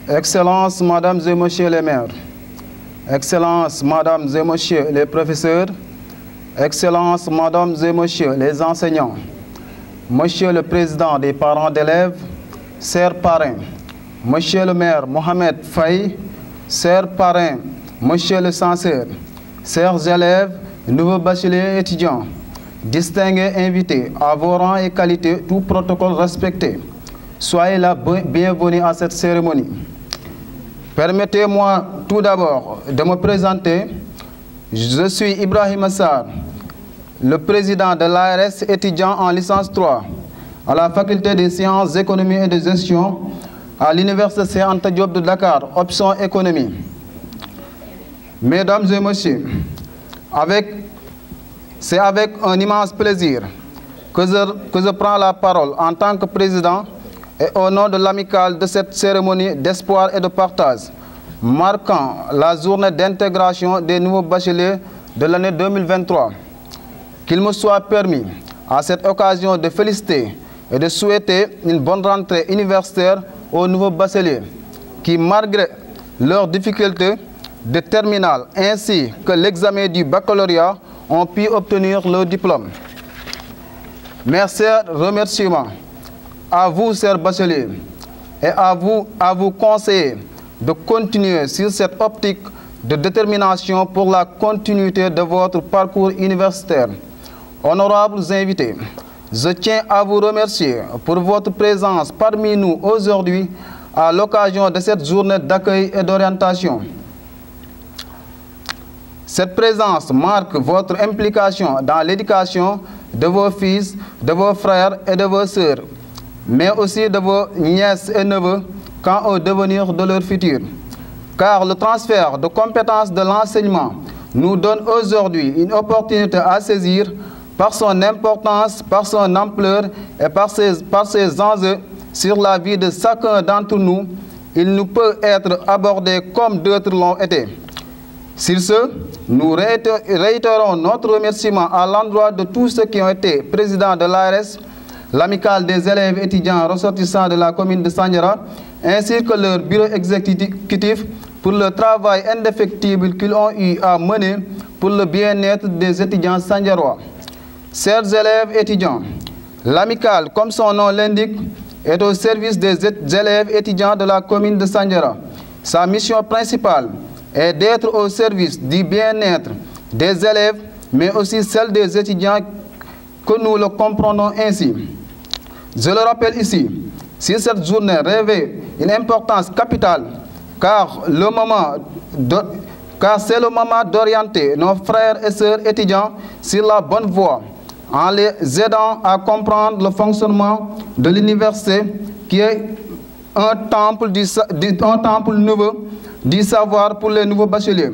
Excellences, Mesdames et Messieurs les maires, Excellences, Mesdames et Messieurs les professeurs, Excellences, Mesdames et Messieurs les enseignants, Monsieur le Président des parents d'élèves, chers parrains, Monsieur le maire Mohamed Faye, chers parrains, Monsieur le censeur, chers élèves, nouveaux bacheliers étudiants, distingués invités à vos rangs et qualités, tout protocole respecté. Soyez la bienvenue à cette cérémonie. Permettez-moi tout d'abord de me présenter. Je suis Ibrahim Assar, le président de l'ARS étudiant en licence 3 à la faculté des sciences économiques et de gestion à l'université Anta Diop de Dakar, option économie. Mesdames et messieurs, c'est avec un immense plaisir que je prends la parole en tant que président et au nom de l'amicale de cette cérémonie d'espoir et de partage, marquant la journée d'intégration des nouveaux bacheliers de l'année 2023. Qu'il me soit permis à cette occasion de féliciter et de souhaiter une bonne rentrée universitaire aux nouveaux bacheliers qui, malgré leurs difficultés de terminale ainsi que l'examen du baccalauréat, ont pu obtenir leur diplôme. Mes chers remerciements à vous, chers bacheliers, et à vous conseiller de continuer sur cette optique de détermination pour la continuité de votre parcours universitaire. Honorables invités, je tiens à vous remercier pour votre présence parmi nous aujourd'hui à l'occasion de cette journée d'accueil et d'orientation. Cette présence marque votre implication dans l'éducation de vos fils, de vos frères et de vos sœurs, mais aussi de vos nièces et neveux quant au devenir de leur futur. Car le transfert de compétences de l'enseignement nous donne aujourd'hui une opportunité à saisir par son importance, par son ampleur et par ses enjeux sur la vie de chacun d'entre nous. Il ne peut être abordé comme d'autres l'ont été. Sur ce, nous réitérons notre remerciement à l'endroit de tous ceux qui ont été présidents de l'ARS, l'amicale des élèves étudiants ressortissants de la commune de Sandiara, ainsi que leur bureau exécutif pour le travail indéfectible qu'ils ont eu à mener pour le bien-être des étudiants sandiarois. Chers élèves étudiants, l'amicale, comme son nom l'indique, est au service des élèves étudiants de la commune de Sandiara. Sa mission principale est d'être au service du bien-être des élèves, mais aussi celle des étudiants, que nous le comprenons ainsi. Je le rappelle ici, si cette journée revêt une importance capitale, car c'est le moment d'orienter nos frères et sœurs étudiants sur la bonne voie, en les aidant à comprendre le fonctionnement de l'université, qui est un temple nouveau du savoir pour les nouveaux bacheliers.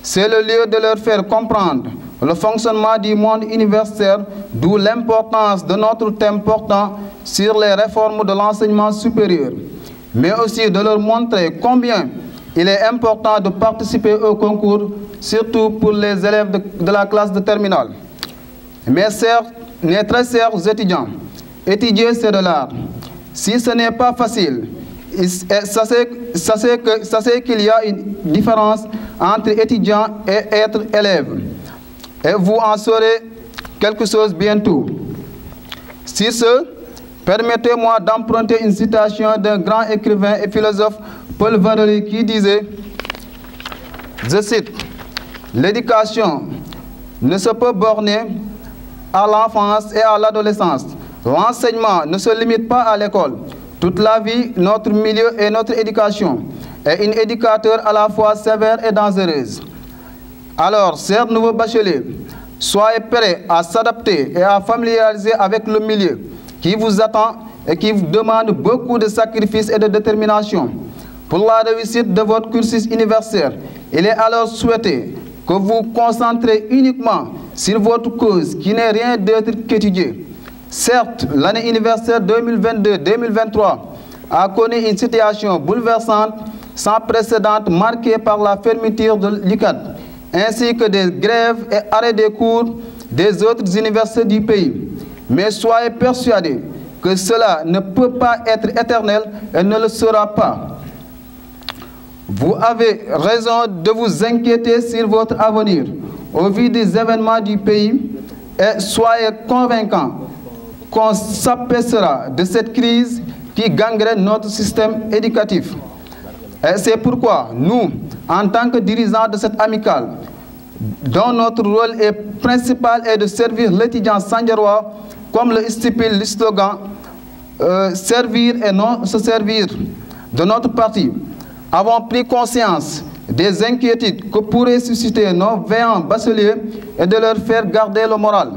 C'est le lieu de leur faire comprendre le fonctionnement du monde universitaire, d'où l'importance de notre thème portant sur les réformes de l'enseignement supérieur, mais aussi de leur montrer combien il est important de participer au concours, surtout pour les élèves de la classe de terminale. Mes très chers étudiants, étudier c'est de l'art. Si ce n'est pas facile, sachez qu'il y a une différence entre étudiant et être élève. Et vous en saurez quelque chose bientôt. Sur ce, permettez-moi d'emprunter une citation d'un grand écrivain et philosophe, Paul Valéry, qui disait, je cite, « L'éducation ne se peut borner à l'enfance et à l'adolescence. L'enseignement ne se limite pas à l'école. Toute la vie, notre milieu et notre éducation est une éducateur à la fois sévère et dangereuse. » Alors, chers nouveaux bacheliers, soyez prêts à s'adapter et à familiariser avec le milieu qui vous attend et qui vous demande beaucoup de sacrifices et de détermination. Pour la réussite de votre cursus universitaire, il est alors souhaité que vous concentrez uniquement sur votre cause qui n'est rien d'autre qu'étudier. Certes, l'année universitaire 2022-2023 a connu une situation bouleversante sans précédent marquée par la fermeture de l'UCAD, ainsi que des grèves et arrêts des cours des autres universités du pays. Mais soyez persuadés que cela ne peut pas être éternel et ne le sera pas. Vous avez raison de vous inquiéter sur votre avenir au vu des événements du pays et soyez convaincants qu'on s'apaisera de cette crise qui gangrène notre système éducatif. Et c'est pourquoi nous, en tant que dirigeants de cette amicale, dont notre rôle principal est de servir l'étudiant sandiarois, comme le stipule le slogan servir et non se servir de notre parti, avons pris conscience des inquiétudes que pourraient susciter nos vaillants bacheliers et de leur faire garder le moral.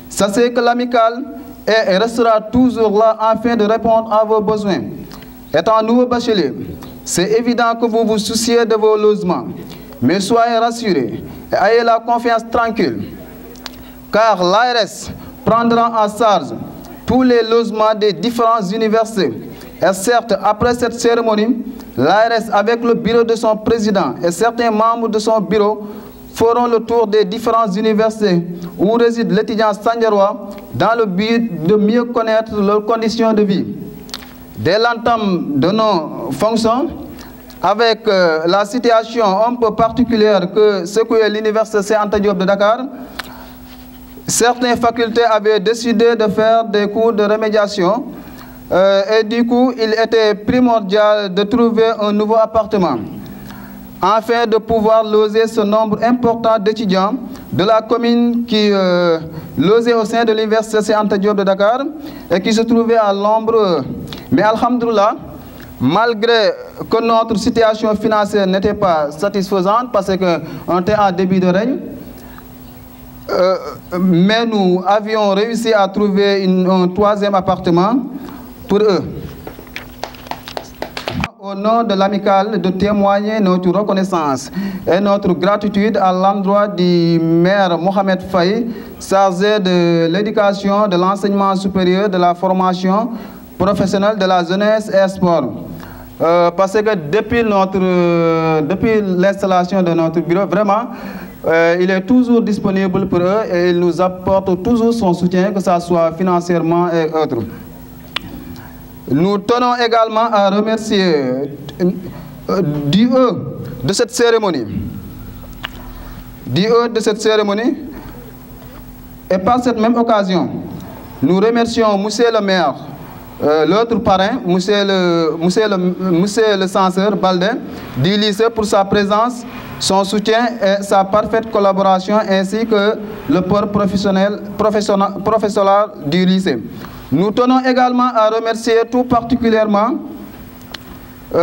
Sachez que l'amicale est et restera toujours là afin de répondre à vos besoins. Étant nouveau bachelier, c'est évident que vous vous souciez de vos logements, mais soyez rassurés et ayez la confiance tranquille, car l'ARS prendra en charge tous les logements des différentes universités. Et certes, après cette cérémonie, l'ARS, avec le bureau de son président et certains membres de son bureau, feront le tour des différentes universités où réside l'étudiant sandiarois dans le but de mieux connaître leurs conditions de vie. Dès l'entame de nos fonctions, avec la situation un peu particulière que secouait l'université Cheikh Anta Diop de Dakar, certaines facultés avaient décidé de faire des cours de remédiation et du coup, il était primordial de trouver un nouveau appartement afin de pouvoir loger ce nombre important d'étudiants de la commune qui logeaient au sein de l'université Cheikh Anta Diop de Dakar et qui se trouvaient à l'ombre. Mais alhamdoulilah, malgré que notre situation financière n'était pas satisfaisante parce qu'on était en début de règne, mais nous avions réussi à trouver un troisième appartement pour eux. Au nom de l'amicale, de témoigner notre reconnaissance et notre gratitude à l'endroit du maire Mohamed Faye, chargé de l'éducation, de l'enseignement supérieur, de la formation professionnelle, de la jeunesse et sport. Parce que depuis l'installation de notre bureau, vraiment, il est toujours disponible pour eux et il nous apporte toujours son soutien, que ce soit financièrement et autres. Nous tenons également à remercier du haut de cette cérémonie. Et par cette même occasion, nous remercions monsieur le maire, l'autre parrain, monsieur le censeur Baldé du lycée pour sa présence, son soutien et sa parfaite collaboration, ainsi que le port professionnel du lycée. Nous tenons également à remercier tout particulièrement, on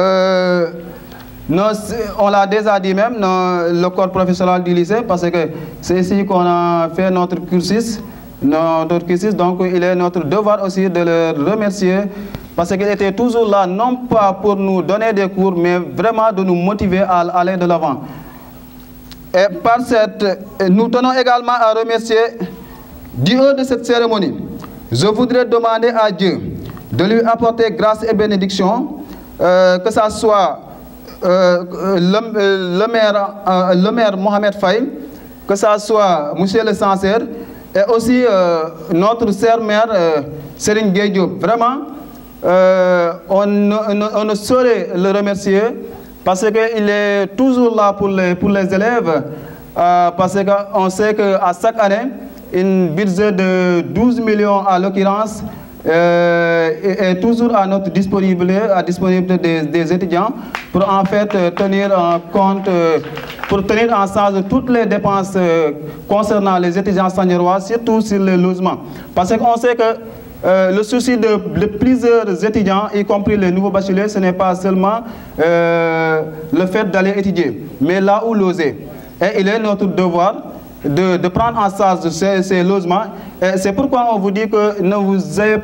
l'a déjà dit même, le corps professionnel du lycée, parce que c'est ici qu'on a fait notre cursus, donc il est notre devoir aussi de le remercier, parce qu'il était toujours là, non pas pour nous donner des cours, mais vraiment de nous motiver à aller de l'avant. Et par nous tenons également à remercier du haut de cette cérémonie. Je voudrais demander à Dieu de lui apporter grâce et bénédiction, que ce soit le maire Mohamed Faye, que ce soit monsieur le censeur, et aussi notre sœur mère Serigne Gueye Diop. Vraiment, on ne saurait le remercier parce qu'il est toujours là pour les élèves, parce qu'on sait qu'à chaque année, une budget de 12 millions à l'occurrence est toujours à notre disponibilité, à disponibilité des étudiants pour en fait tenir en compte, pour tenir en charge toutes les dépenses concernant les étudiants sandiarois, surtout sur les logements. Parce qu'on sait que le souci de plusieurs étudiants, y compris les nouveaux bacheliers, ce n'est pas seulement le fait d'aller étudier, mais là où loger. Et il est notre devoir de prendre en charge ces logements. C'est pourquoi on vous dit que ne vous souciez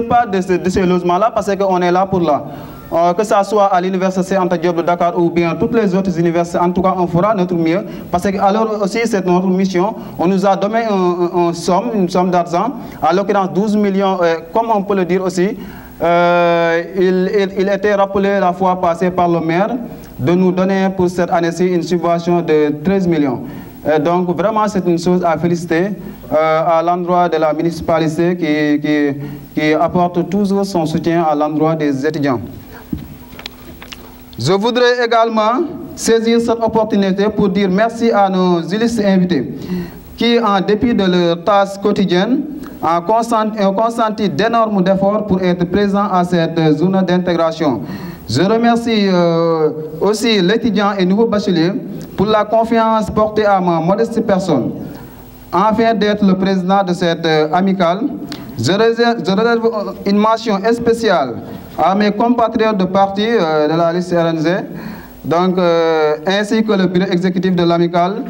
pas de ces logements-là, parce qu'on est là pour là. Que ce soit à l'université Cheikh Anta Diop de Dakar ou bien toutes les autres universités, en tout cas on fera notre mieux, parce que alors aussi c'est notre mission. On nous a donné une somme d'argent, à l'occurrence 12 millions, comme on peut le dire aussi, il était rappelé la fois passée par le maire de nous donner pour cette année-ci une subvention de 13 millions. Donc vraiment c'est une chose à féliciter à l'endroit de la municipalité qui apporte toujours son soutien à l'endroit des étudiants. Je voudrais également saisir cette opportunité pour dire merci à nos illustres invités qui, en dépit de leurs tâches quotidiennes, ont consenti d'énormes efforts pour être présents à cette zone d'intégration. Je remercie aussi l'étudiant et nouveau bachelier pour la confiance portée à ma modeste personne. Afin d'être le président de cette amicale, je réserve une mention spéciale à mes compatriotes de parti de la liste RNZ, donc, ainsi que le bureau exécutif de l'amicale.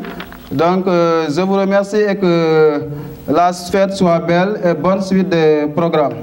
Donc, je vous remercie et que la fête soit belle et bonne suite des programmes.